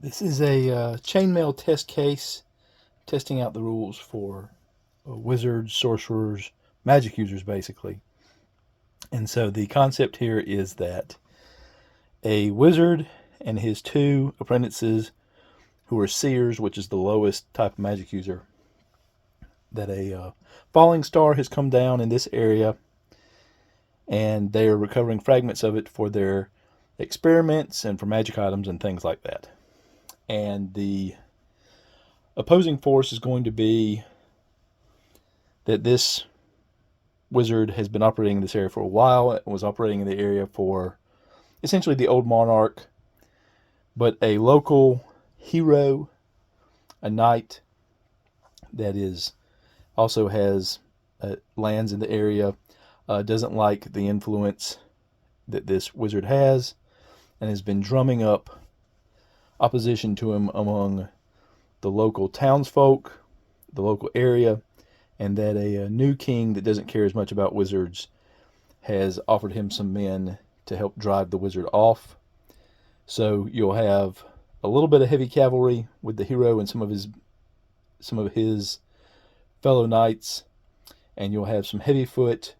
This is a chainmail test case testing out the rules for wizards, sorcerers, magic users, basically. And so the concept here is that a wizard and his two apprentices, who are seers, which is the lowest type of magic user, that a falling star has come down in this area, and they are recovering fragments of it for their experiments and for magic items and things like that. And the opposing force is going to be that this wizard has been operating in this area for a while. It was operating in the area for essentially the old monarch, but a local hero, a knight that is also has lands in the area, doesn't like the influence that this wizard has, and has been drumming up opposition to him among the local townsfolk, the local area, and that a new king that doesn't care as much about wizards has offered him some men to help drive the wizard off. So you'll have a little bit of heavy cavalry with the hero and some of his fellow knights, and you'll have some heavy foot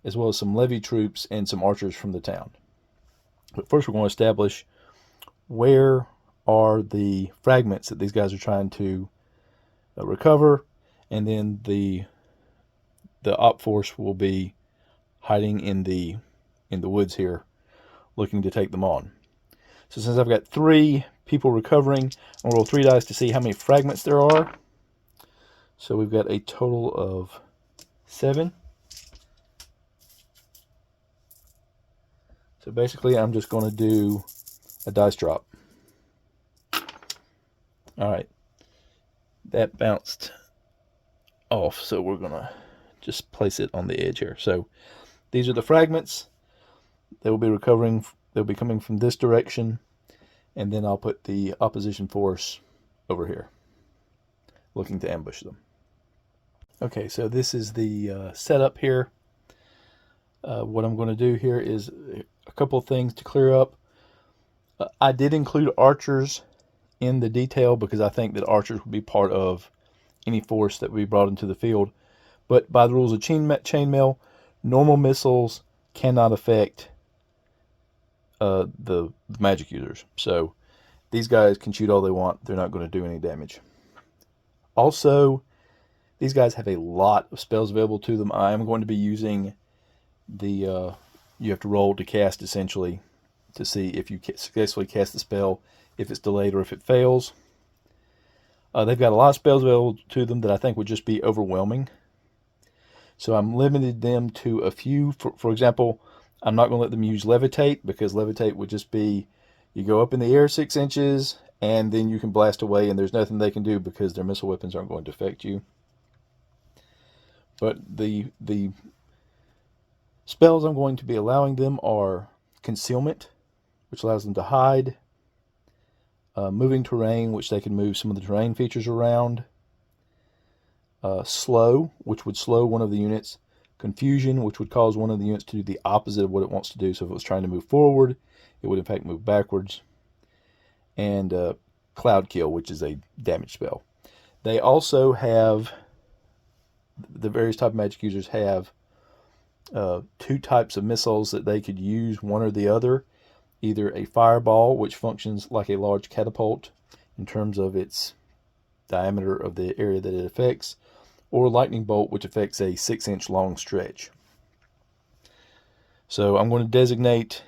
as well as some levy troops and some archers from the town. But first we're going to establish where are the fragments that these guys are trying to recover, and then the op force will be hiding in the woods here, looking to take them on. So since I've got 3 people recovering, I'll roll 3 dice to see how many fragments there are. So we've got a total of 7. So basically I'm just going to do a dice drop. Alright, that bounced off, so we're going to just place it on the edge here. So these are the fragments. They will be recovering. They'll be coming from this direction, and then I'll put the opposition force over here, looking to ambush them. Okay, so this is the setup here. What I'm going to do here is a couple of things to clear up. I did include archers in the detail because I think that archers will be part of any force that we brought into the field. But by the rules of chainmail, normal missiles cannot affect the magic users. So these guys can shoot all they want. They're not going to do any damage. Also, these guys have a lot of spells available to them. I am going to be using the you have to roll to cast, essentially, to see if you successfully cast the spell, if it's delayed or if it fails. They've got a lot of spells available to them that I think would just be overwhelming. So I'm limited them to a few. For example, I'm not going to let them use levitate, because levitate would just be you go up in the air 6 inches and then you can blast away, and there's nothing they can do because their missile weapons aren't going to affect you. But the spells I'm going to be allowing them are concealment, which allows them to hide, moving terrain, which they can move some of the terrain features around, slow, which would slow one of the units, confusion, which would cause one of the units to do the opposite of what it wants to do. So if it was trying to move forward, it would in fact move backwards, and Cloudkill, which is a damage spell. They also have, the various type of magic users have 2 types of missiles that they could use, one or the other. Either a fireball, which functions like a large catapult in terms of its diameter of the area that it affects, or lightning bolt, which affects a 6-inch long stretch. So I'm going to designate,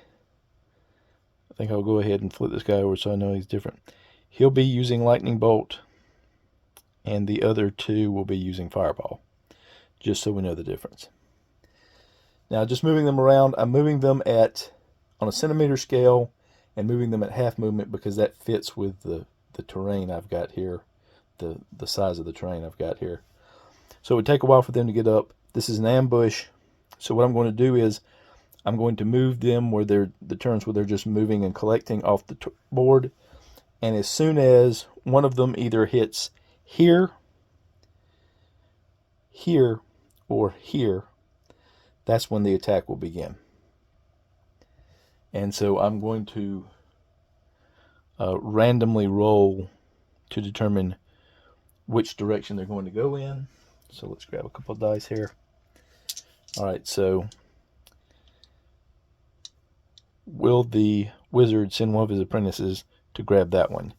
I think I'll go ahead and flip this guy over so I know he's different. He'll be using lightning bolt, and the other 2 will be using fireball, just so we know the difference. Now, just moving them around, I'm moving them on a centimeter scale and moving them at half movement because that fits with the terrain I've got here, the size of the terrain I've got here. So it would take a while for them to get up. This is an ambush. So what I'm going to do is I'm going to move them where the turns where they're just moving and collecting off the board. And as soon as one of them either hits here, here, or here, that's when the attack will begin. And so I'm going to randomly roll to determine which direction they're going to go in. So let's grab a couple of dice here. All right, so will the wizard send one of his apprentices to grab that one?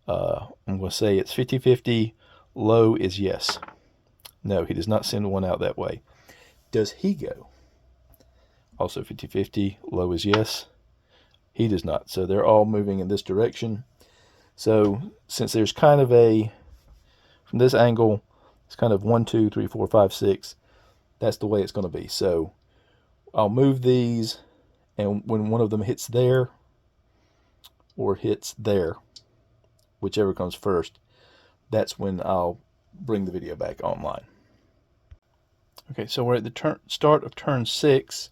I'm going to say it's 50-50. Low is yes. No, he does not send one out that way. Does he go? Also 50-50. Low is yes. He does not. So they're all moving in this direction. So since there's kind of from this angle, it's kind of 1, 2, 3, 4, 5, 6. That's the way it's going to be. So I'll move these, and when one of them hits there or hits there, whichever comes first, that's when I'll bring the video back online. Okay, so we're at the start of turn 6.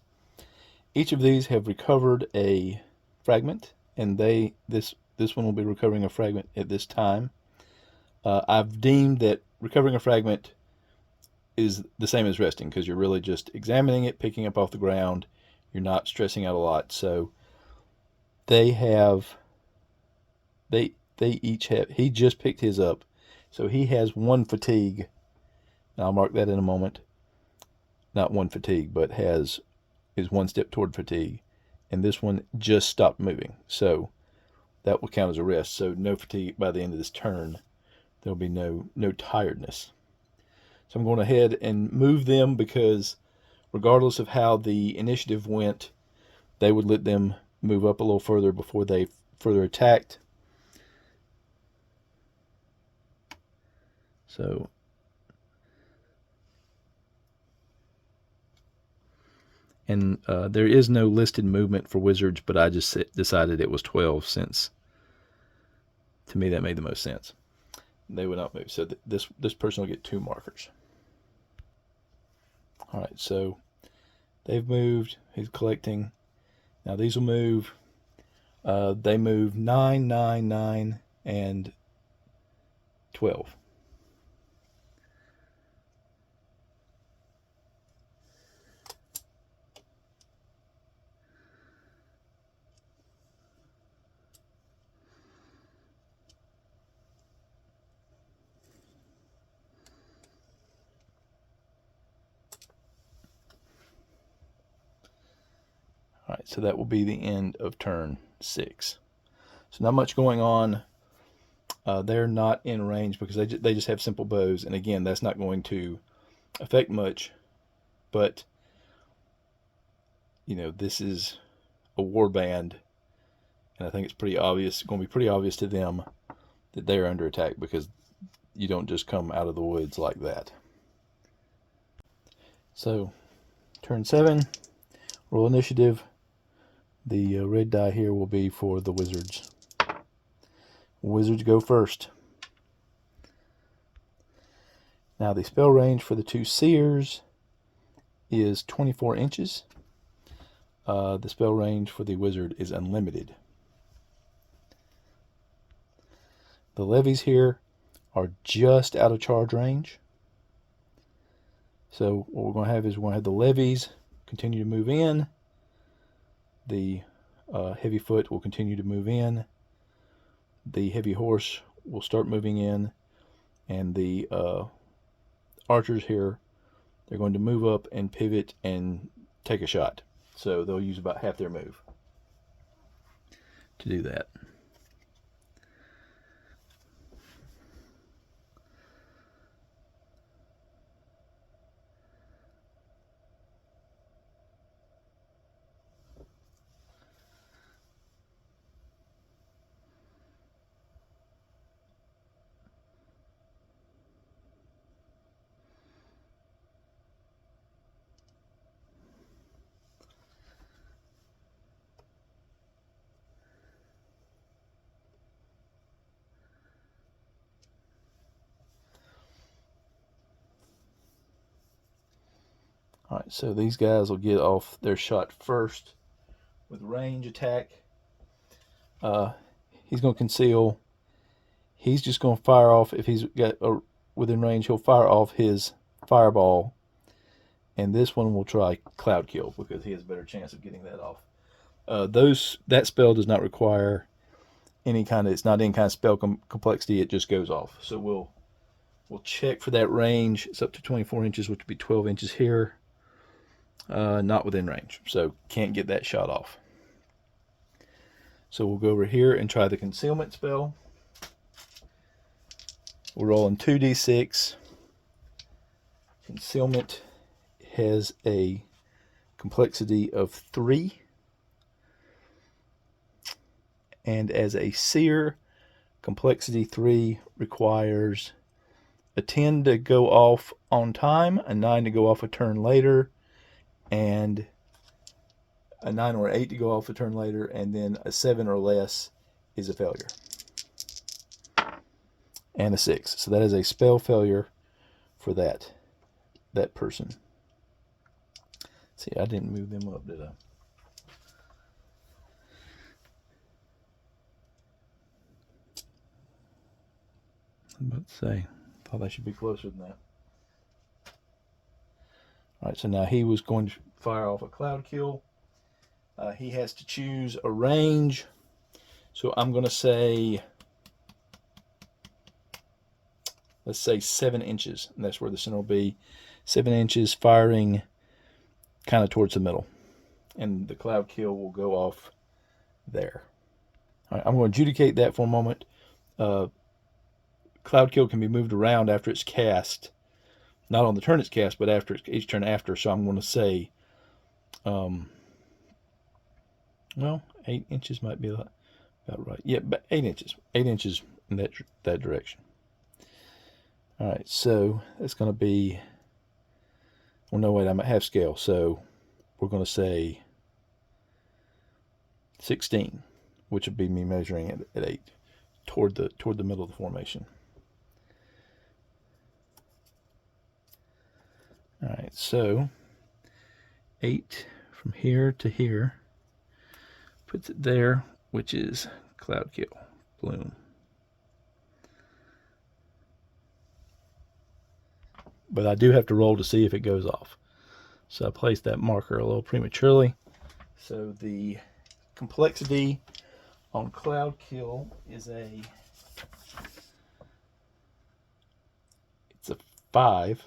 Each of these have recovered a fragment, and this one will be recovering a fragment at this time. I've deemed that recovering a fragment is the same as resting, because you're really just examining it, picking up off the ground. You're not stressing out a lot. So they each have, he just picked his up, so he has 1 fatigue. And I'll mark that in a moment. Not 1 fatigue, but is 1 step toward fatigue. And this one just stopped moving, so that will count as a rest. So no fatigue by the end of this turn. There'll be no tiredness. So I'm going ahead and move them, because regardless of how the initiative went, they would let them move up a little further before they further attacked. So and there is no listed movement for wizards, but I just decided it was 12, since to me that made the most sense. They would not move. So this person will get 2 markers. All right, so they've moved. He's collecting. Now these will move. They move 9, 9, 9, and 12. All right, so that will be the end of turn 6. So not much going on. They're not in range because they just have simple bows, and again, that's not going to affect much. But this is a war band, and I think it's pretty obvious. It's going to be pretty obvious to them that they're under attack, because you don't just come out of the woods like that. So turn 7, roll initiative. The red die here will be for the wizards. Wizards go first. Now the spell range for the 2 seers is 24 inches. The spell range for the wizard is unlimited. The levies here are just out of charge range. So what we're going to have is we're going to have the levies continue to move in. The heavy foot will continue to move in. The heavy horse will start moving in. And the archers here, they're going to move up and pivot and take a shot. So they'll use about half their move to do that. All right, so these guys will get off their shot first with range attack. He's going to conceal. He's just going to fire off. If he's got within range, he'll fire off his fireball. And this one will try Cloudkill, because he has a better chance of getting that off. That spell does not require it's not any kind of spell complexity, it just goes off. So we'll check for that range. It's up to 24 inches, which would be 12 inches here. Not within range, so can't get that shot off. So we'll go over here and try the concealment spell. We're rolling 2d6. Concealment has a complexity of 3. And as a seer, complexity 3 requires a 10 to go off on time, a 9 to go off a turn later, and a 9 or 8 to go off a turn later, and then a 7 or less is a failure. And a 6. So that is a spell failure for that person. See, I didn't move them up, did I? I'm about to say, thought I should be closer than that. All right, so now he was going to fire off a Cloudkill. He has to choose a range. So I'm going to say, let's say 7 inches. And that's where the center will be. 7 inches, firing kind of towards the middle. And the Cloudkill will go off there. All right, I'm going to adjudicate that for a moment. Cloudkill can be moved around after it's cast. Not on the turn it's cast, but after each turn after. So I'm going to say, well, 8 inches might be about right. Yeah, but 8 inches. 8 inches in that direction. All right, so that's going to be, well, no, wait, I'm at half scale. So we're going to say 16, which would be me measuring at 8 toward the middle of the formation. All right, so 8 from here to here puts it there, which is Cloudkill bloom. But I do have to roll to see if it goes off. So I placed that marker a little prematurely. So the complexity on Cloudkill is it's a 5.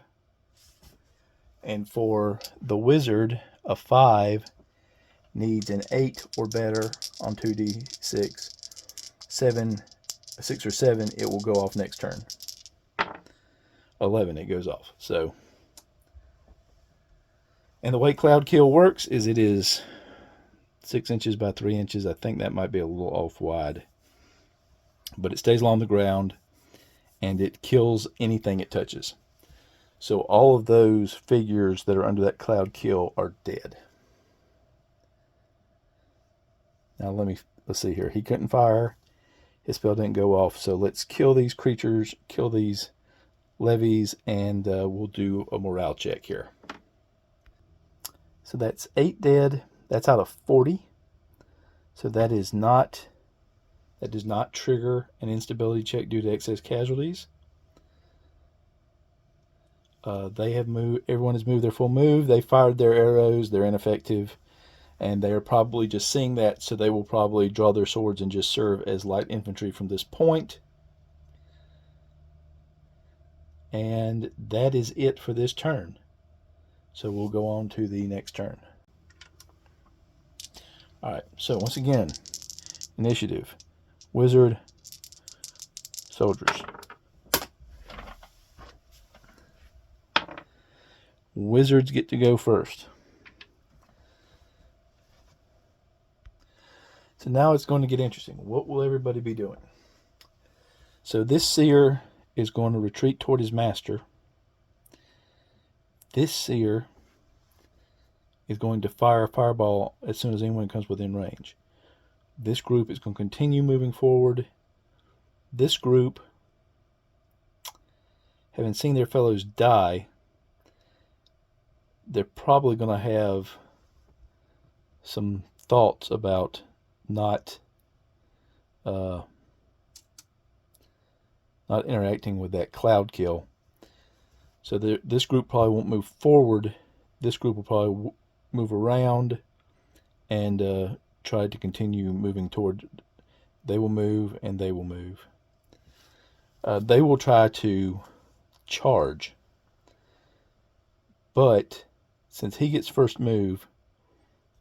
And for the wizard, a 5 needs an 8 or better on 2d6. 6 or 7, it will go off next turn. 11, it goes off. So, and the way Cloudkill works is it is 6 inches by 3 inches. I think that might be a little off wide. But it stays along the ground, and it kills anything it touches. So all of those figures that are under that Cloudkill are dead. Now let's see here. He couldn't fire. His spell didn't go off. So let's kill these creatures, kill these levies, and we'll do a morale check here. So that's 8 dead. That's out of 40. So that does not trigger an instability check due to excess casualties. They have moved. Everyone has moved their full move. They fired their arrows. They're ineffective, and they are probably just seeing that, so they will probably draw their swords and just serve as light infantry from this point. And that is it for this turn. So we'll go on to the next turn. All right. So once again, initiative, wizard, soldiers. Wizards get to go first. So now it's going to get interesting. What will everybody be doing? So this seer is going to retreat toward his master. This seer is going to fire a fireball as soon as anyone comes within range. This group is going to continue moving forward. This group, having seen their fellows die, they're probably going to have some thoughts about not interacting with that Cloudkill. So this group probably won't move forward. This group will probably move around and try to continue moving toward They will move, and they will move. They will try to charge, but since he gets first move,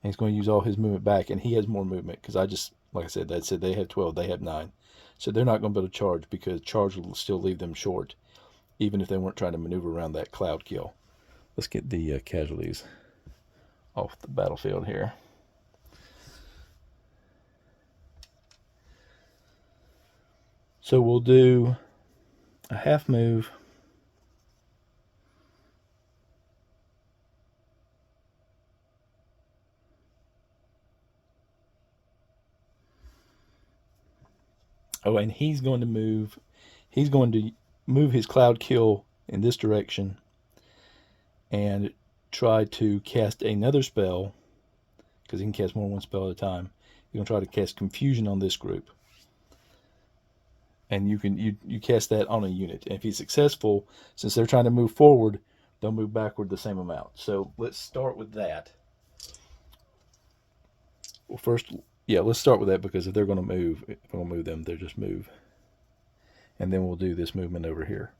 and he's going to use all his movement back, and he has more movement because like I said, they have 12, they have 9. So they're not going to be able to charge because charge will still leave them short, even if they weren't trying to maneuver around that Cloudkill. Let's get the casualties off the battlefield here. So we'll do a half move. Oh, and he's going to move. He's going to move his Cloudkill in this direction and try to cast another spell, because he can cast more than one spell at a time. He's going to try to cast Confusion on this group. And you cast that on a unit. And if he's successful, since they're trying to move forward, they'll move backward the same amount. So let's start with that. Well, first, yeah, let's start with that, because if they're going to move, if I'm going to move them, they'll just move. And then we'll do this movement over here.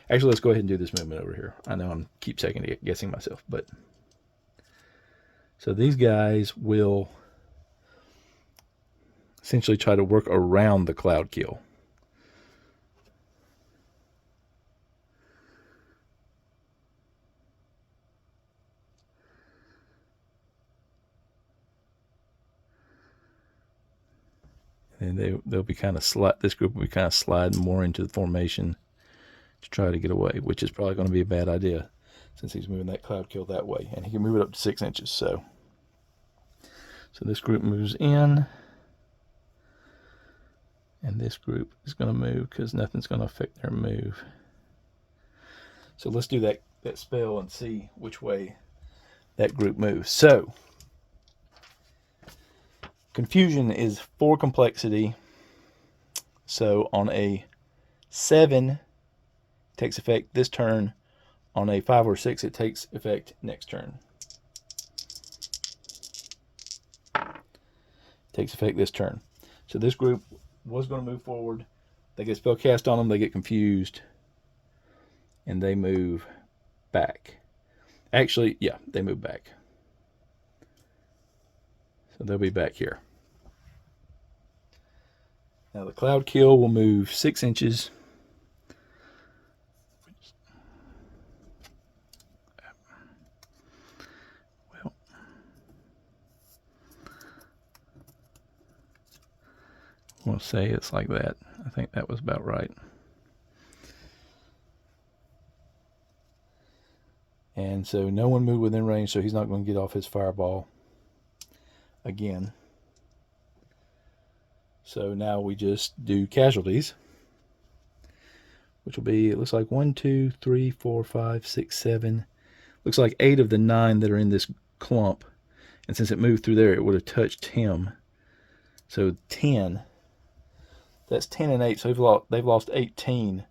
Actually, let's go ahead and do this movement over here. I know I'm keep second guessing myself, but so these guys will essentially try to work around the Cloudkill. And they'll be kind of this group will be kind of sliding more into the formation to try to get away, which is probably going to be a bad idea since he's moving that Cloudkill that way, and he can move it up to 6 inches. So this group moves in, and this group is going to move because nothing's going to affect their move. So let's do that spell and see which way that group moves. So Confusion is 4 complexity. So on a 7, it takes effect this turn. On a 5 or 6, it takes effect next turn. Takes effect this turn. So this group was going to move forward. They get a spell cast on them. They get confused. And they move back. Actually, yeah, they move back. So they'll be back here. Now the Cloudkill will move 6 inches. Well, we'll say it's like that. I think that was about right. And so no one moved within range, so he's not going to get off his fireball again. So now we just do casualties, which will be, it looks like 1, 2, 3, 4, 5, 6, 7. Looks like 8 of the 9 that are in this clump. And since it moved through there, it would have touched him. So 10. That's 10 and 8. So they've lost 18.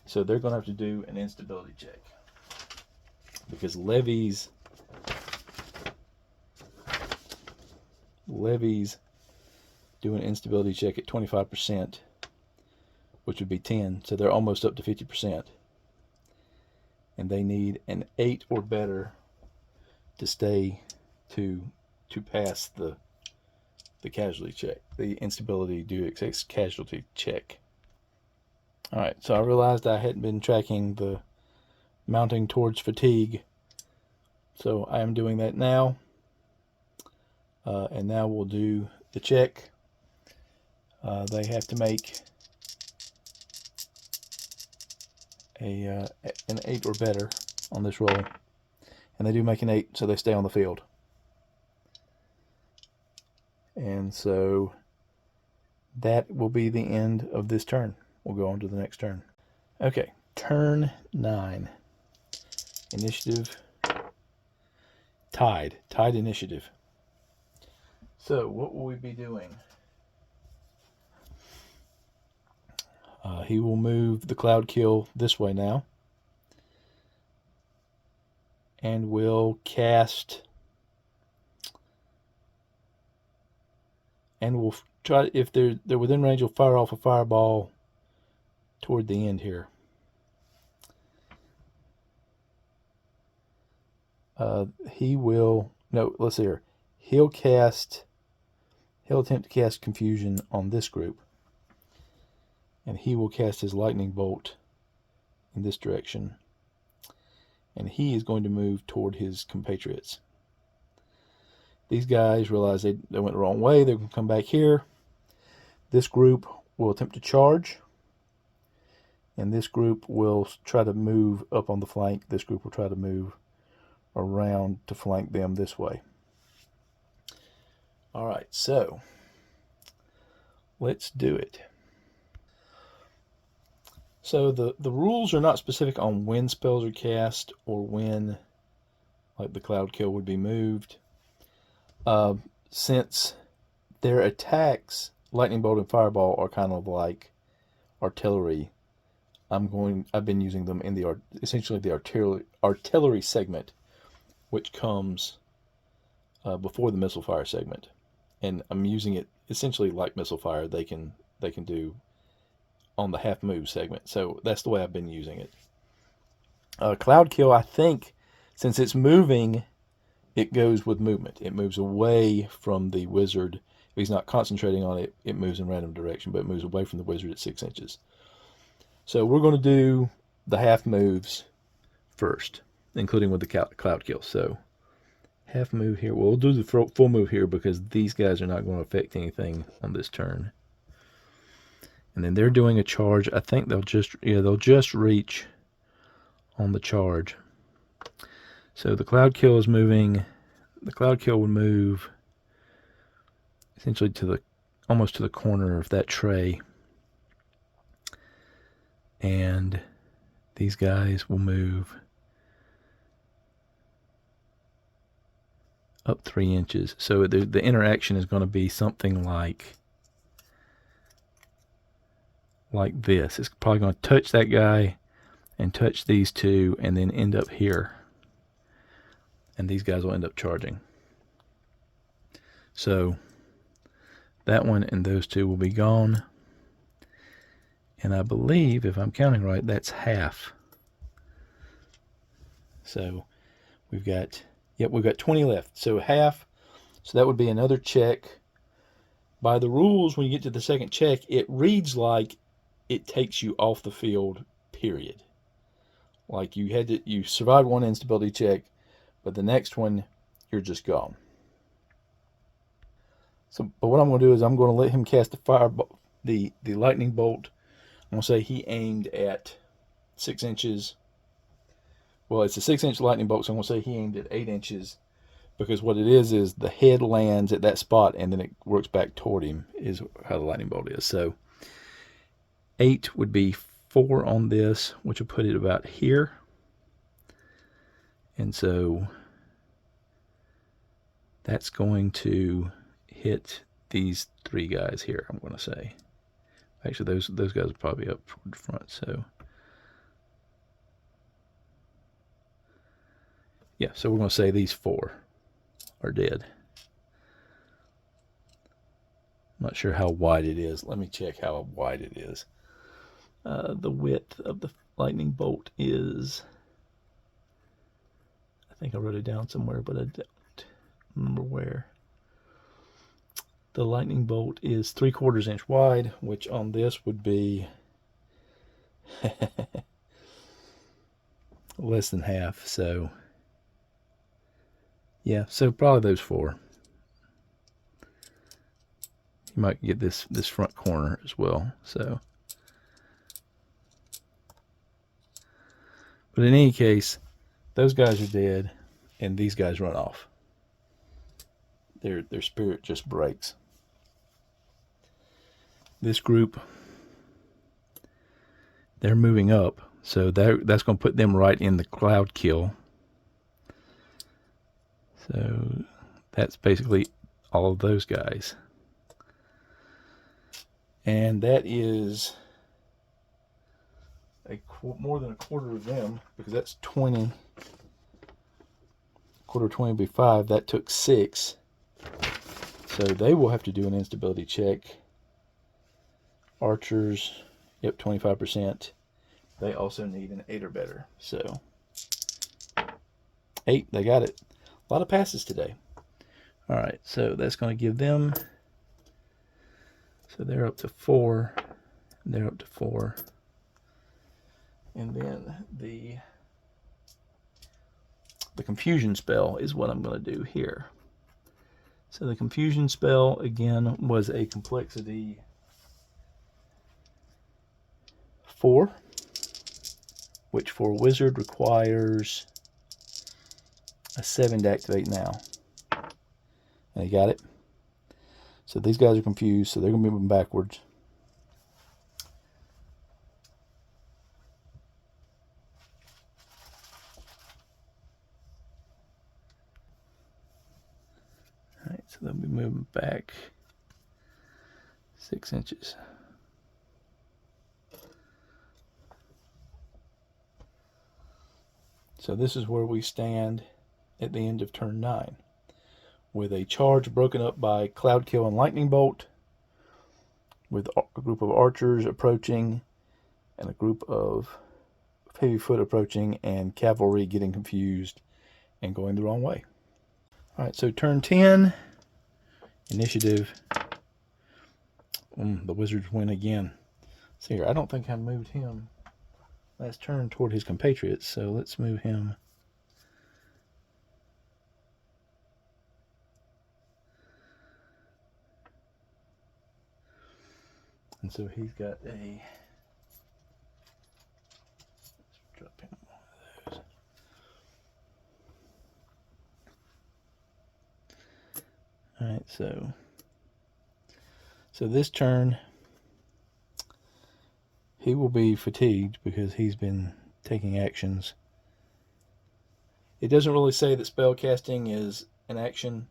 So they're going to have to do an instability check, because levies do an instability check at 25%, which would be 10. So they're almost up to 50%. And they need an 8 or better to stay to pass the casualty check, the instability due excess casualty check. All right, so I realized I hadn't been tracking the mounting towards fatigue, so I am doing that now. And now we'll do the check. They have to make an 8 or better on this roll, and they do make an 8, so they stay on the field. And so that will be the end of this turn. We'll go on to the next turn. Okay, turn 9. Initiative tied initiative. So what will we be doing? He will move the Cloudkill this way now, and will cast, and will try, if they're within range, will fire off a fireball toward the end here. He will, no, let's see here. He'll attempt to cast confusion on this group. And he will cast his lightning bolt in this direction. And he is going to move toward his compatriots. These guys realize they went the wrong way. They're going to come back here. This group will attempt to charge. And this group will try to move up on the flank. This group will try to move around to flank them this way. All right, so let's do it. So the rules are not specific on when spells are cast or when, like the Cloudkill, would be moved. Since their attacks, Lightning Bolt and Fireball, are kind of like artillery, I've been using them in the essentially the artillery segment, which comes before the missile fire segment, and I'm using it essentially like missile fire. They can do on the half move segment, so that's the way I've been using it. Cloudkill, I think, since it's moving, it goes with movement. It moves away from the wizard. If he's not concentrating on it, it moves in random direction, but it moves away from the wizard at 6 inches. So we're going to do the half moves first, including with the Cloudkill. So half move here. We'll do the full move here because these guys are not going to affect anything on this turn. And then they're doing a charge. I think they'll just reach on the charge. So the Cloudkill is moving. The Cloudkill would move essentially almost to the corner of that tray. And these guys will move up 3 inches. So the interaction is going to be something like this. It's probably going to touch that guy and touch these two and then end up here. And these guys will end up charging. So that one and those two will be gone. And I believe, if I'm counting right, that's half. So we've got 20 left. So half. So that would be another check. By the rules, when you get to the second check, it reads like it takes you off the field, period. Like you survived one instability check, but the next one, you're just gone. So, but what I'm going to do is I'm going to let him cast the lightning bolt. I'm going to say he aimed at 6 inches. Well, it's a 6-inch lightning bolt, so I'm going to say he aimed at 8 inches, because what it is the head lands at that spot and then it works back toward him, is how the lightning bolt is. So 8 would be 4 on this, which will put it about here. And so that's going to hit these 3 guys here, I'm going to say. Actually, those guys are probably up toward the front, so yeah, so we're going to say these 4 are dead. I'm not sure how wide it is. Let me check how wide it is. The width of the lightning bolt is, I think I wrote it down somewhere, but I don't remember where. The lightning bolt is 3/4 inch wide, which on this would be less than half. So yeah, so probably those 4. You might get this front corner as well. So, but in any case, those guys are dead, and these guys run off. Their spirit just breaks. This group, they're moving up, so that's going to put them right in the Cloudkill. So that's basically all of those guys. And that is more than a quarter of them, because that's 20. Quarter of 20 would be 5. That took 6. So they will have to do an instability check. Archers, yep, 25%. They also need an 8 or better. So 8, they got it. A lot of passes today. All right, so that's going to give them, so they're up to 4. They're up to 4. And then the confusion spell is what I'm going to do here. So the confusion spell, again, was a complexity 4, which for a wizard requires a 7 to activate now. And you got it. So these guys are confused, so they're going to be moving backwards. All right, so they'll be moving back 6 inches. So this is where we stand at the end of turn 9, with a charge broken up by Cloudkill and Lightning Bolt, with a group of archers approaching and a group of heavy foot approaching, and cavalry getting confused and going the wrong way. All right, so turn 10, initiative. The wizards win again. See here, I don't think I moved him last turn toward his compatriots, so let's move him. And so he's got a, let's drop him one of those. All right, so this turn he will be fatigued because he's been taking actions. It doesn't really say that spell casting is an action.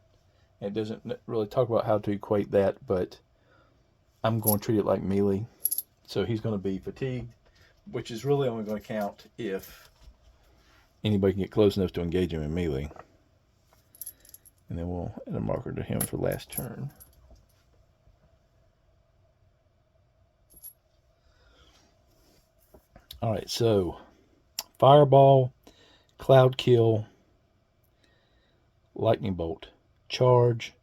It doesn't really talk about how to equate that, but I'm going to treat it like melee. So he's going to be fatigued, which is really only going to count if anybody can get close enough to engage him in melee. And then we'll add a marker to him for last turn. All right, so Fireball, Cloudkill, Lightning Bolt, charge.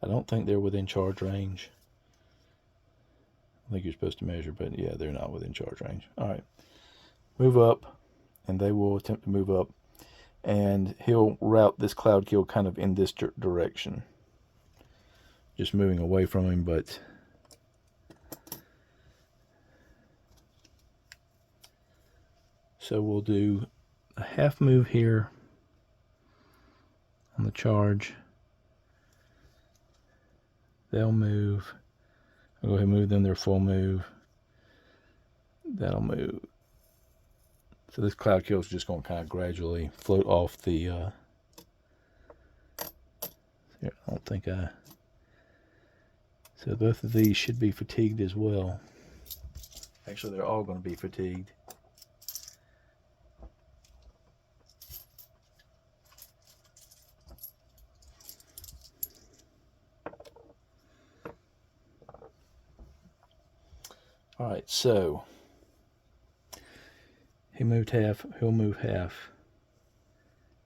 I don't think they're within charge range. I think you're supposed to measure, but yeah, they're not within charge range. All right, move up, and they will attempt to move up, and he'll route this Cloudkill kind of in this direction, just moving away from him, but so we'll do a half move here on the charge. They'll move. I'll go ahead and move them their full move. That'll move. So this Cloudkill is just going to kind of gradually float off the. Here, I don't think I. So both of these should be fatigued as well. Actually, they're all going to be fatigued. All right, so he moved half, he'll move half,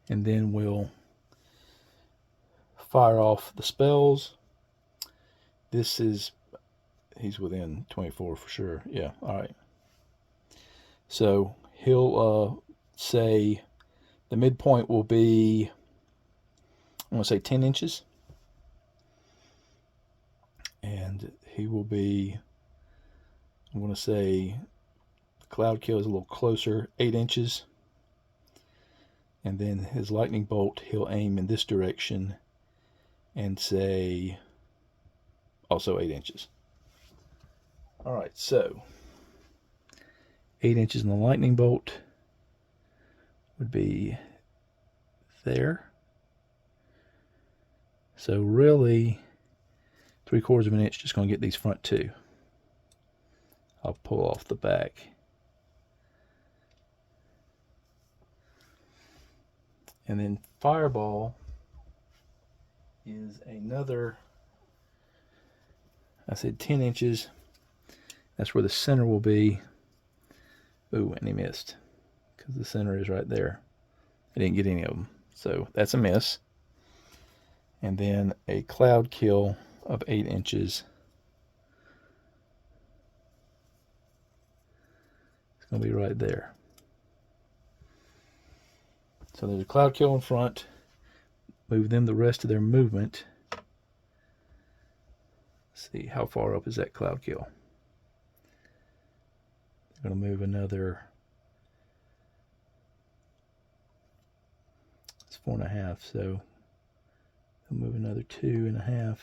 and then we'll fire off the spells. This is, he's within 24 for sure. Yeah, all right. So he'll say the midpoint will be, I'm going to say 10 inches. And he will be, I'm going to say Cloudkill is a little closer, 8 inches. And then his lightning bolt, he'll aim in this direction and say also 8 inches. All right, so 8 inches in the lightning bolt would be there. So really, 3/4 of an inch, just going to get these front two. I'll pull off the back. And then Fireball is another I said 10 inches. That's where the center will be. Ooh, and he missed because the center is right there. I didn't get any of them. So that's a miss. And then a Cloudkill of 8 inches. It's going to be right there. So there's a Cloudkill in front. Move them the rest of their movement. Let's see, how far up is that Cloudkill? They're going to move another. It's 4.5, so they'll move another 2.5.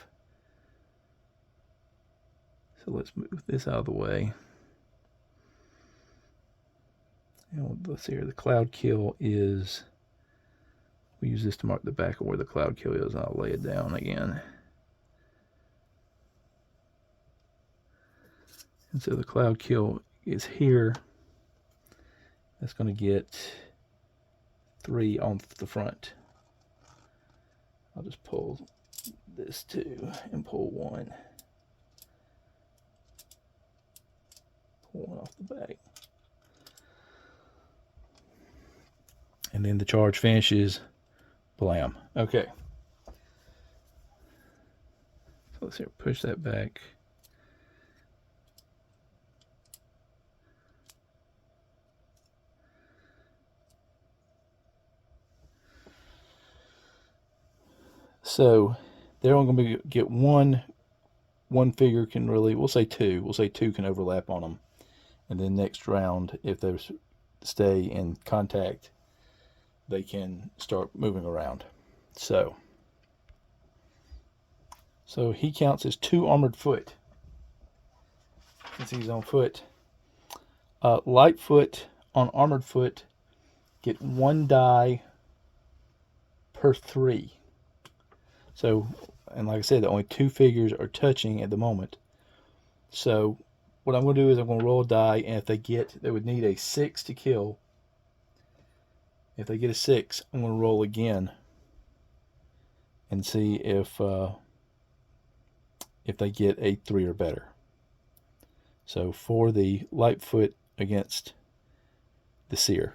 So let's move this out of the way. And let's see here, the Cloudkill is, we use this to mark the back of where the Cloudkill is. I'll lay it down again. And so the Cloudkill is here. That's going to get 3 on the front. I'll just pull this 2 and pull 1. Pull 1 off the back. And then the charge finishes. Blam. Okay. So let's here, push that back. So they're only going to get one figure can really, we'll say 2. We'll say 2 can overlap on them. And then next round, if they stay in contact, they can start moving around. So he counts as 2 armored foot since he's on foot. Light foot on armored foot get 1 die per 3. So, and like I said, only 2 figures are touching at the moment. So what I'm going to do is I'm going to roll a die, and if they would need a 6 to kill. If they get a 6, I'm going to roll again and see if they get a 3 or better. So for the Lightfoot against the Seer,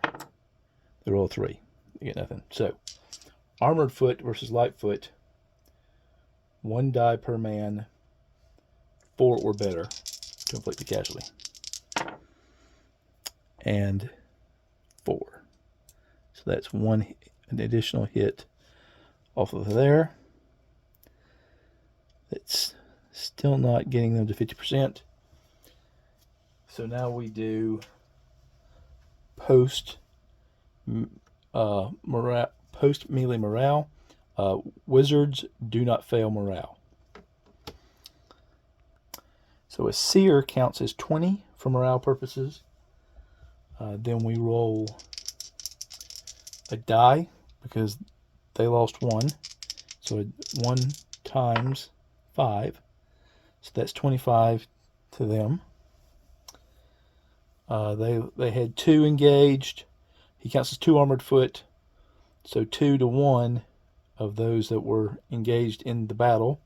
they roll 3. They get nothing. So Armored Foot versus Lightfoot, 1 die per man, 4 or better to inflict the casualty. And 4. So that's an additional hit off of there. That's still not getting them to 50%. So now we do post melee morale. Wizards do not fail morale. So a seer counts as 20 for morale purposes. Then we roll a die because they lost 1. So 1 times 5. So that's 25 to them. They had 2 engaged. He counts as 2 armored foot. So 2 to 1 of those that were engaged in the battle.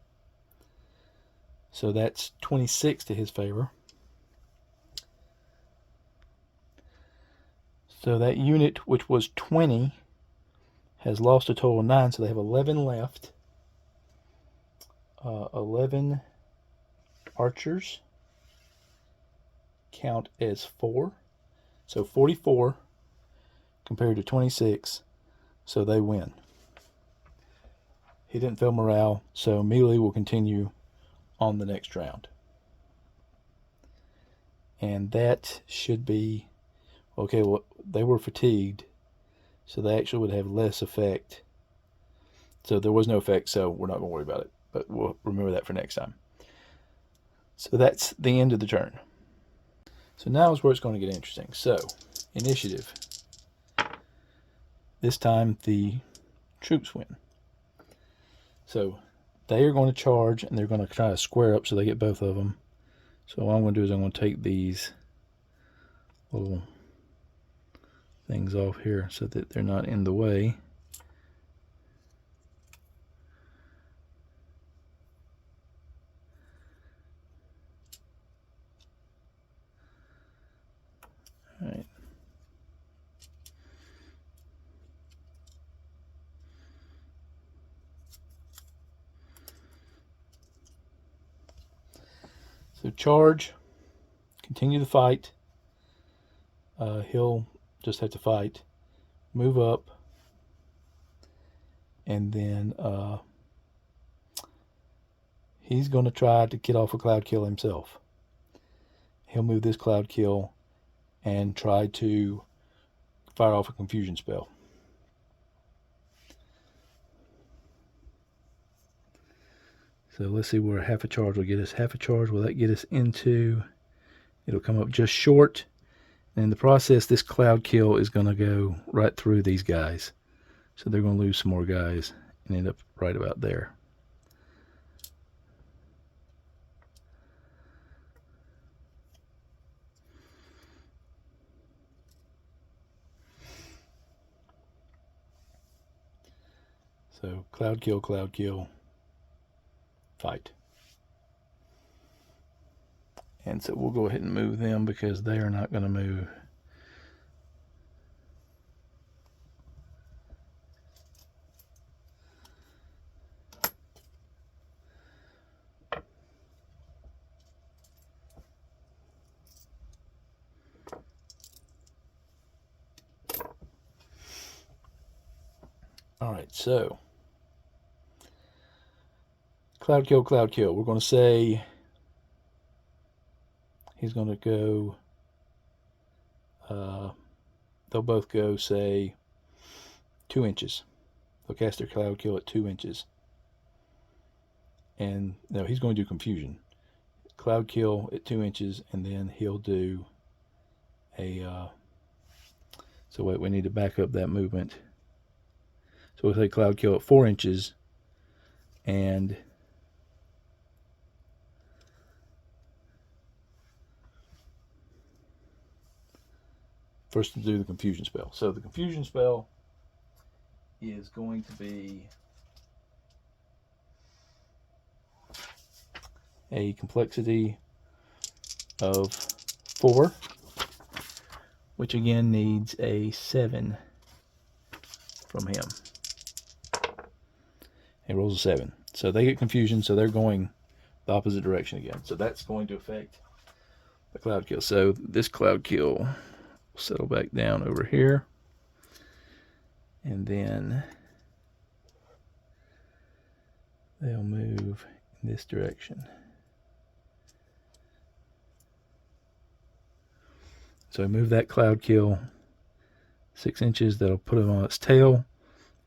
So that's 26 to his favor. So that unit, which was 20, has lost a total of 9, so they have 11 left. 11 archers count as 4. So 44 compared to 26, so they win. He didn't fail morale, so melee will continue on the next round. And that should be, okay, well, they were fatigued, so they actually would have less effect. So there was no effect, so we're not going to worry about it. But we'll remember that for next time. So that's the end of the turn. So now is where it's going to get interesting. So, initiative. This time the troops win. So they are going to charge, and they're going to try to square up so they get both of them. So what I'm going to do is I'm going to take these little things off here so that they're not in the way. All right. So charge, continue the fight. He'll just have to fight, move up, and then he's going to try to get off a Cloudkill himself. He'll move this Cloudkill and try to fire off a confusion spell. So let's see where half a charge will get us. Half a charge, will that get us into... It'll come up just short. And in the process, this Cloudkill is going to go right through these guys. So they're going to lose some more guys and end up right about there. So Cloudkill, Cloudkill, fight. And so we'll go ahead and move them because they are not going to move. All right, so Cloudkill, Cloudkill. We're going to say he's going to go, they'll both go, say, 2 inches. They'll cast their Cloudkill at 2 inches. And no, he's going to do confusion. Cloudkill at 2 inches, and then he'll do a, so wait, we need to back up that movement. So we'll say Cloudkill at 4 inches, and first to do the confusion spell. So the confusion spell is going to be a complexity of 4, which again needs a 7 from him. He rolls a 7. So they get confusion, so they're going the opposite direction again. So that's going to affect the Cloudkill. So this Cloudkill will settle back down over here. And then they'll move in this direction. So I move that Cloudkill 6 inches. That'll put him on its tail.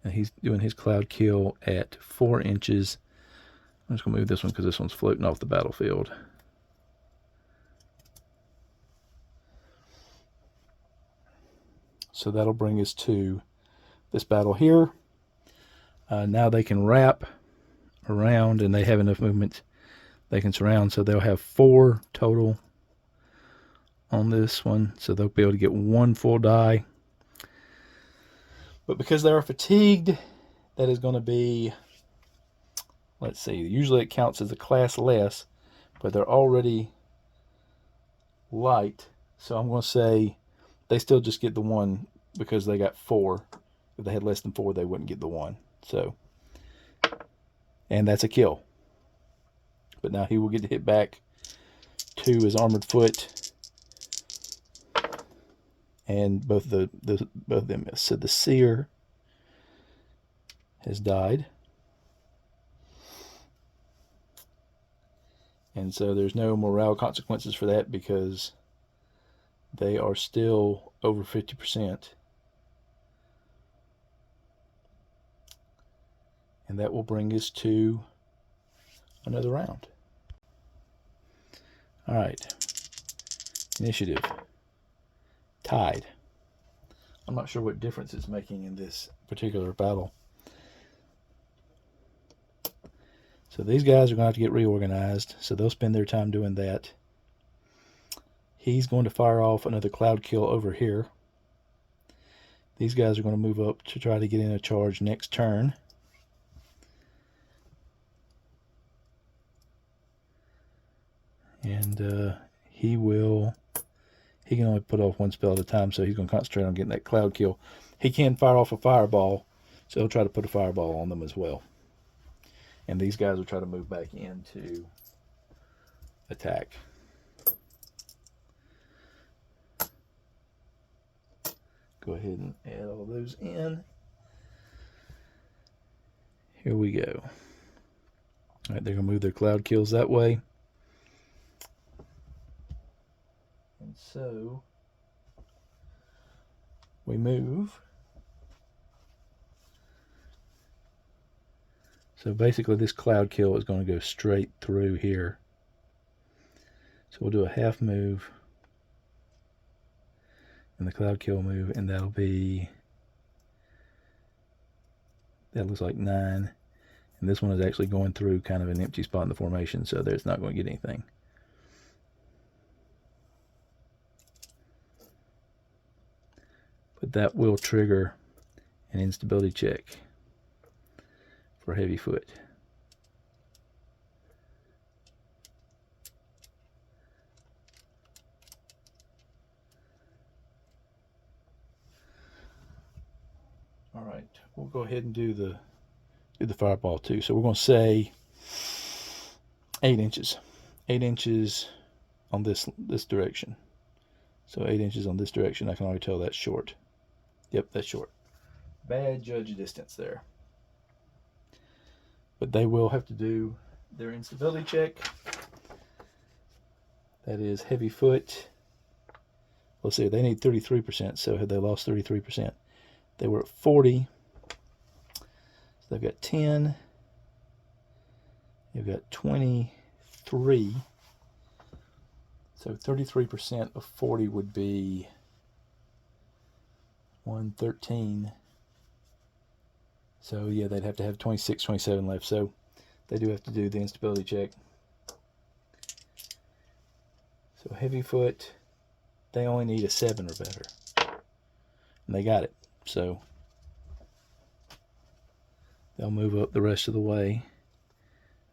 And he's doing his Cloudkill at 4 inches. I'm just going to move this one because this one's floating off the battlefield. So that'll bring us to this battle here. Now they can wrap around, and they have enough movement they can surround. So they'll have 4 total on this one. So they'll be able to get 1 full die. But because they are fatigued, that is going to be, let's see, usually it counts as a class less, but they're already light. So I'm going to say they still just get the 1 because they got 4. If they had less than 4, they wouldn't get the 1. So, and that's a kill. But now he will get to hit back to his armored foot. And both of them miss. So the seer has died. And so there's no morale consequences for that because they are still over 50%. And that will bring us to another round. All right. Initiative. Tied. I'm not sure what difference it's making in this particular battle. So these guys are going to have to get reorganized, so they'll spend their time doing that. He's going to fire off another Cloudkill over here. These guys are going to move up to try to get in a charge next turn. And he will he can only put off one spell at a time, so he's going to concentrate on getting that Cloudkill. He can fire off a fireball, so he'll try to put a fireball on them as well. And these guys will try to move back in to attack. Go ahead and add all those in. Here we go. All right, they're going to move their Cloudkills that way. And so we move. So basically this Cloudkill is going to go straight through here. So we'll do a half move. And the Cloudkill move, and that'll be, that looks like 9. And this one is actually going through kind of an empty spot in the formation, so there's not going to get anything. But that will trigger an instability check for heavy foot. All right, we'll go ahead and do the fireball too. So we're going to say 8 inches. 8 inches on this direction. So 8 inches on this direction. I can already tell that's short. Yep, that's short. Bad judge distance there. But they will have to do their instability check. That is heavy foot. Let's see, they need 33%, so have they lost 33%? They were at 40. So they've got 10. You've got 23. So 33% of 40 would be 113. So yeah, they'd have to have 26, 27 left. So they do have to do the instability check. So heavy foot, they only need a 7 or better. And they got it. So they'll move up the rest of the way.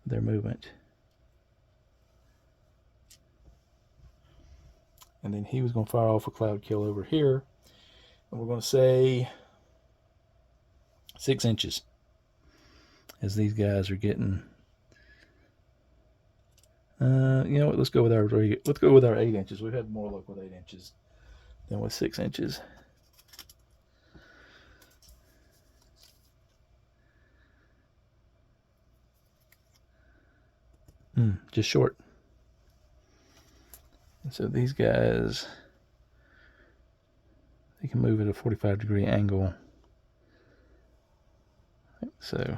Their movement. And then he was going to fire off a Cloudkill over here. And we're going to say 6 inches. As these guys are getting, you know what? Let's go with our 8 inches. We've had more luck with 8 inches than with 6 inches. Just short. And so these guys, they can move at a 45-degree angle. So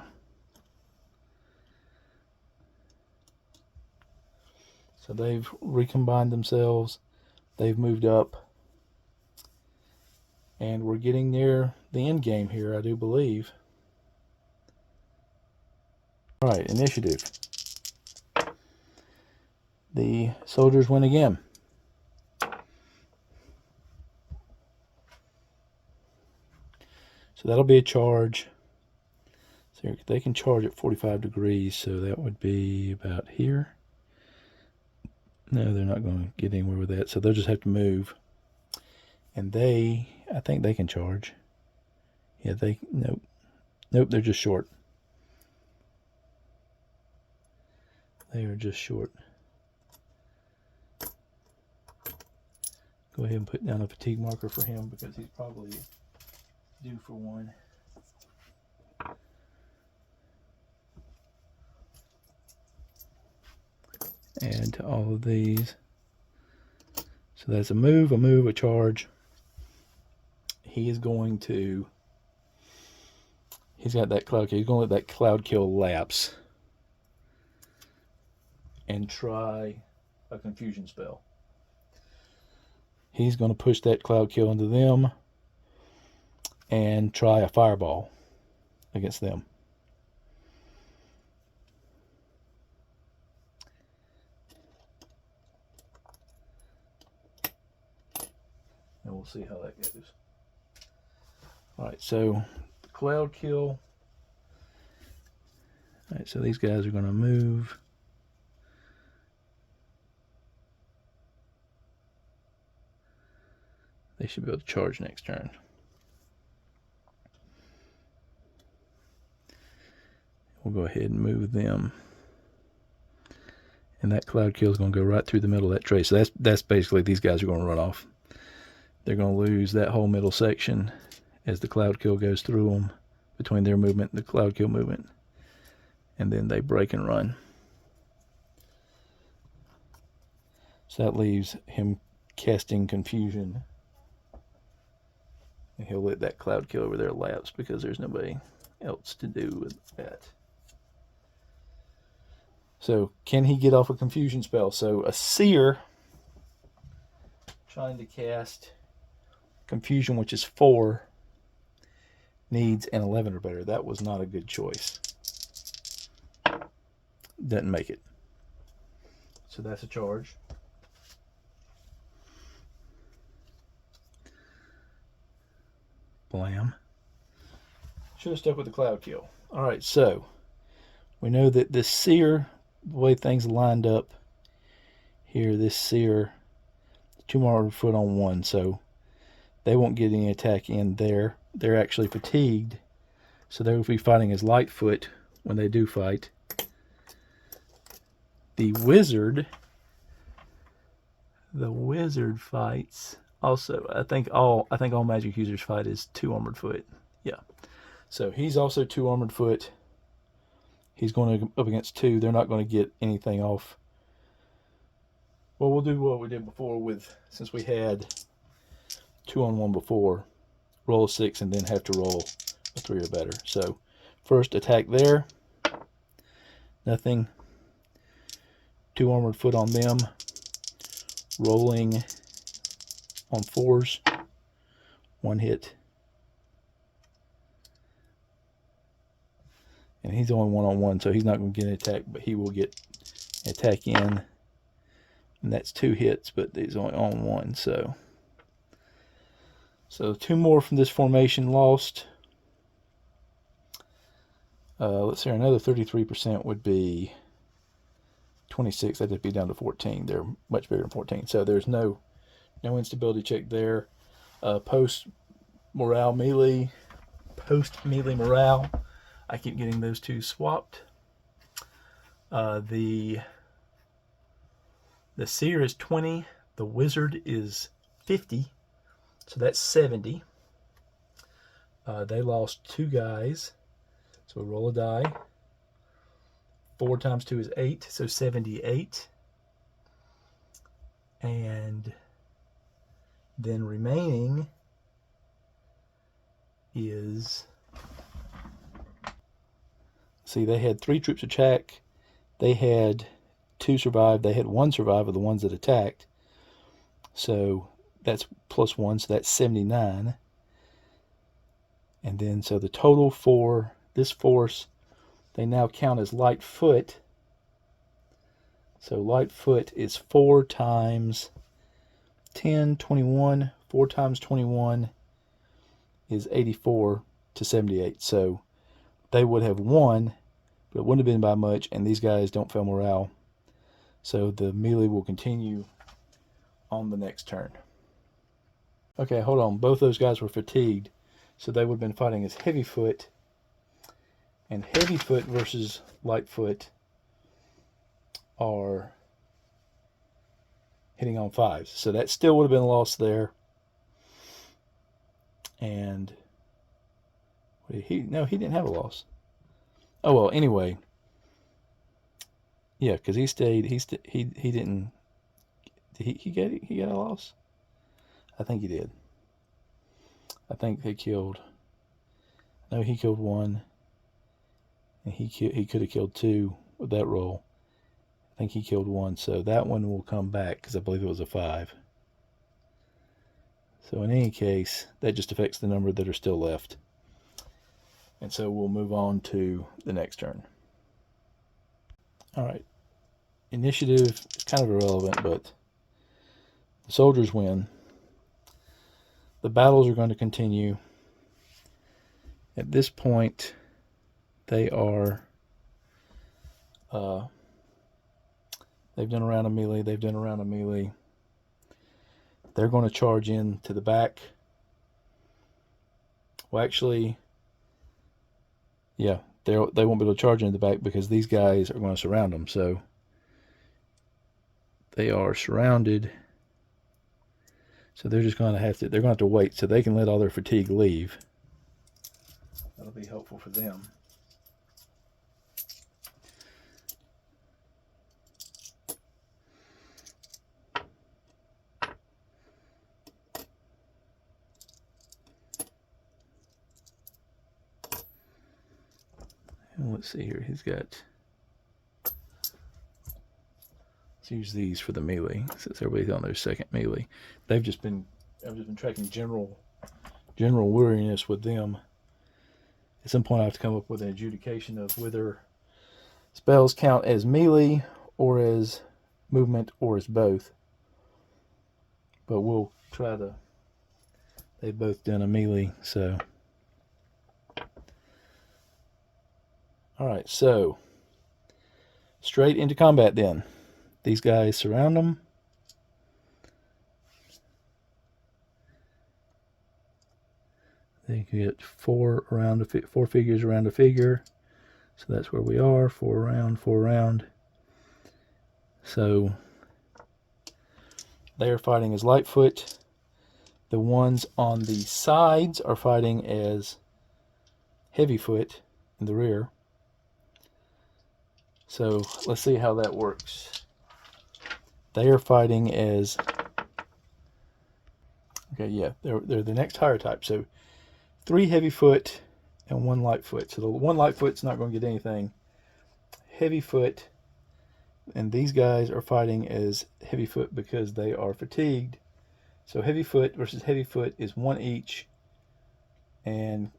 they've recombined themselves. They've moved up. And we're getting near the end game here, I do believe. All right, initiative. The soldiers win again. So that'll be a charge. So they can charge at 45 degrees, so that would be about here. No, they're not going to get anywhere with that, so they'll just have to move. And I think they can charge. Yeah, nope. Nope, they're just short. They are just short. Go ahead and put down a fatigue marker for him because he's probably due for one. Add to all of these. So that's a move, a charge. He is going to, he's got that Cloudkill. He's going to let that Cloudkill lapse and try a confusion spell. He's going to push that Cloudkill into them and try a fireball against them. And we'll see how that goes. Alright, so the Cloudkill. Alright, so these guys are going to move. They should be able to charge next turn. We'll go ahead and move them. And that Cloudkill is going to go right through the middle of that tray. So that's basically, these guys are going to run off. They're going to lose that whole middle section as the Cloudkill goes through them, between their movement and the Cloudkill movement. And then they break and run. So that leaves him casting Confusion. And he'll let that Cloudkill over there lapse because there's nobody else to do with that. So can he get off a Confusion spell? So a Seer trying to cast Confusion, which is 4, needs an 11 or better. That was not a good choice. Doesn't make it. So that's a charge. Blam. Should have stuck with the Cloudkill. Alright, so we know that this Seer, the way things lined up here, this Seer, 2 more foot on 1, so they won't get any attack in there. They're actually fatigued, so they will be fighting as Lightfoot when they do fight. The Wizard fights also. I think all magic users fight is 2 armored foot. Yeah. So he's also 2 armored foot. He's going up against 2. They're not going to get anything off. Well, we'll do what we did before with, since we had 2 on 1 before, roll a 6 and then have to roll a 3 or better. So first attack there. Nothing. 2 armored foot on them. Rolling on 4s. 1 hit. And he's only 1 on 1, so he's not going to get an attack, but he will get an attack in. And that's 2 hits, but he's only on 1, so 2 more from this formation lost. Let's see, another 33% would be 26. That'd be down to 14. They're much bigger than 14. So there's no instability check there. Post morale melee. Post melee morale. I keep getting those 2 swapped. The Seer is 20. The Wizard is 50. So that's 70. They lost 2 guys. So we roll a die. 4 times 2 is 8, so 78. And then remaining is... See, they had 3 troops attack. They had 2 survive. They had 1 survive of the ones that attacked. So that's plus 1, so that's 79. And then, so the total for this force, they now count as Lightfoot. So Lightfoot is 4 times 10, 21. 4 times 21 is 84 to 78. So they would have won, but it wouldn't have been by much, and these guys don't fail morale. So the melee will continue on the next turn. Okay, hold on. Both those guys were fatigued, so they would have been fighting as Heavyfoot. And Heavyfoot versus Lightfoot are hitting on 5s. So that still would have been a loss there. And no, he didn't have a loss. Oh well, anyway. Yeah, because he stayed. He didn't. Did he get a loss? I think he did. I think they killed. No, he killed 1. And he could have killed 2 with that roll. I think he killed 1, so that one will come back because I believe it was a 5. So in any case, that just affects the number that are still left. And so we'll move on to the next turn. All right. Initiative is kind of irrelevant, but the soldiers win. The battles are going to continue. At this point, they are... they've done a round of melee. They've done a round of melee. they're going to charge in to the back. Well, actually, yeah, they won't be able to charge into the back because these guys are going to surround them. So they are surrounded. So they're just going to have to, they're going to have to wait so they can let all their fatigue leave. That'll be helpful for them. And let's see here. He's got, let's use these for the melee since everybody's on their second melee. I've just been tracking general weariness with them. At some point I have to come up with an adjudication of whether spells count as melee or as movement or as both. But we'll try to, they've both done a melee, so. Alright, so straight into combat then. These guys surround them. They get 4 figures around a figure. So that's where we are. 4 around, 4 around. So they are fighting as Lightfoot. The ones on the sides are fighting as Heavyfoot in the rear. So let's see how that works. They are fighting as, okay, yeah, they're the next higher type. So 3 Heavyfoot and 1 Lightfoot. So the 1 Lightfoot's not going to get anything. Heavyfoot, and these guys are fighting as Heavyfoot because they are fatigued. So Heavyfoot versus Heavyfoot is 1 each, and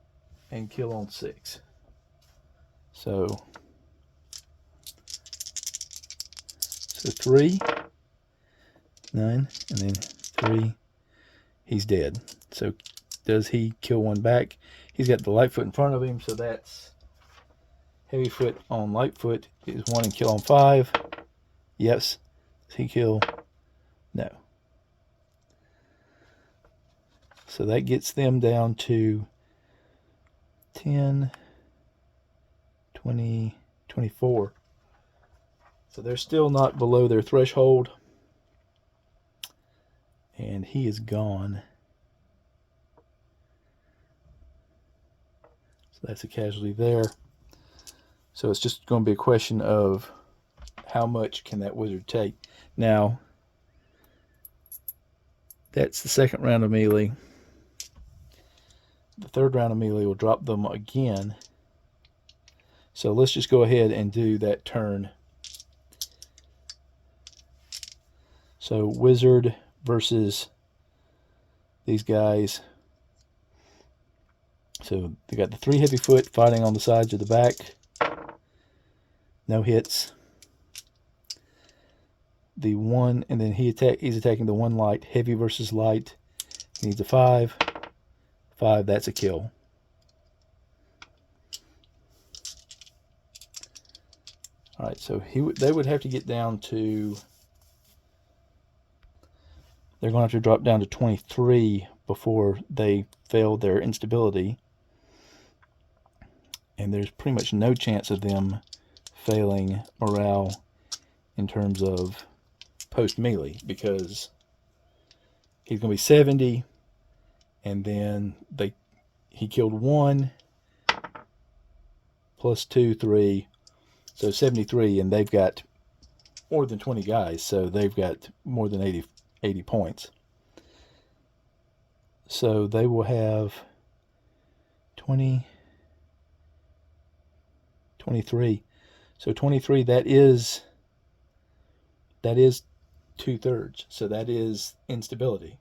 kill on 6. So 3, 9, and then 3. He's dead. So does he kill one back? He's got the Lightfoot in front of him, so that's Heavyfoot on Lightfoot is 1 and kill on 5. Yes. Does he kill? No. So that gets them down to 10, 20, 24. So they're still not below their threshold. And he is gone. So that's a casualty there. So it's just going to be a question of how much can that wizard take. Now, that's the second round of melee. The third round of melee will drop them again. So let's just go ahead and do that turn. So wizard versus these guys. So they got the 3 Heavyfoot fighting on the sides or the back. No hits. The 1, and then he's attacking the 1 light. Heavy versus light. He needs a 5. 5, that's a kill. Alright, so they would have to get down to, they're going to have to drop down to 23 before they fail their instability. And there's pretty much no chance of them failing morale in terms of post melee, because he's going to be 70, and then he killed 1 plus 2, 3, so 73, and they've got more than 20 guys, so they've got more than 80 points. So they will have 20, 23. So 23, that is 2/3. So that is instability.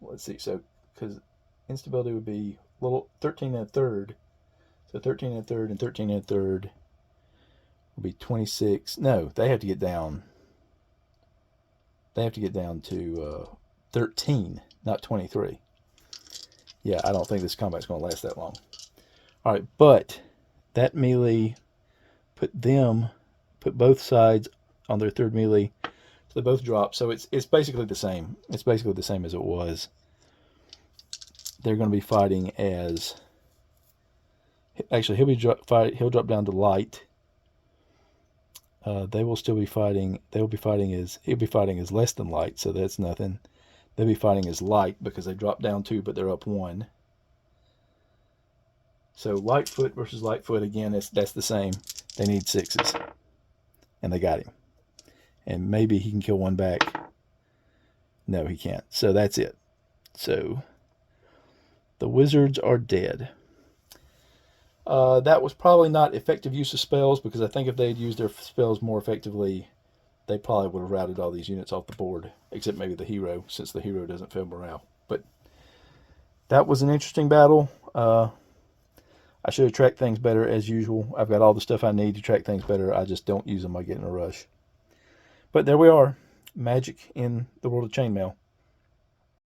Let's see. So because instability would be little 13 1/3. So 13 1/3 and 13 1/3 will be 26. No, they have to get down. They have to get down to 13, not 23. Yeah, I don't think this combat's going to last that long. All right, but that melee put both sides on their third melee So they both drop. So it's basically the same. It's basically the same as it was. They're going to be fighting as. Actually, he'll drop down to light. They will still be fighting. He'll be fighting as less than light, so that's nothing. They'll be fighting as light because they drop down 2, but they're up 1. So Lightfoot versus Lightfoot again. That's the same. They need 6s, and they got him. And maybe he can kill one back. No, he can't. So that's it. So the wizards are dead. That was probably not effective use of spells, because I think if they had used their spells more effectively, they probably would have routed all these units off the board, except maybe the hero, since the hero doesn't fail morale. But that was an interesting battle. I should have tracked things better as usual. I've got all the stuff I need to track things better. I just don't use them. I get in a rush. But there we are. Magic in the world of Chainmail.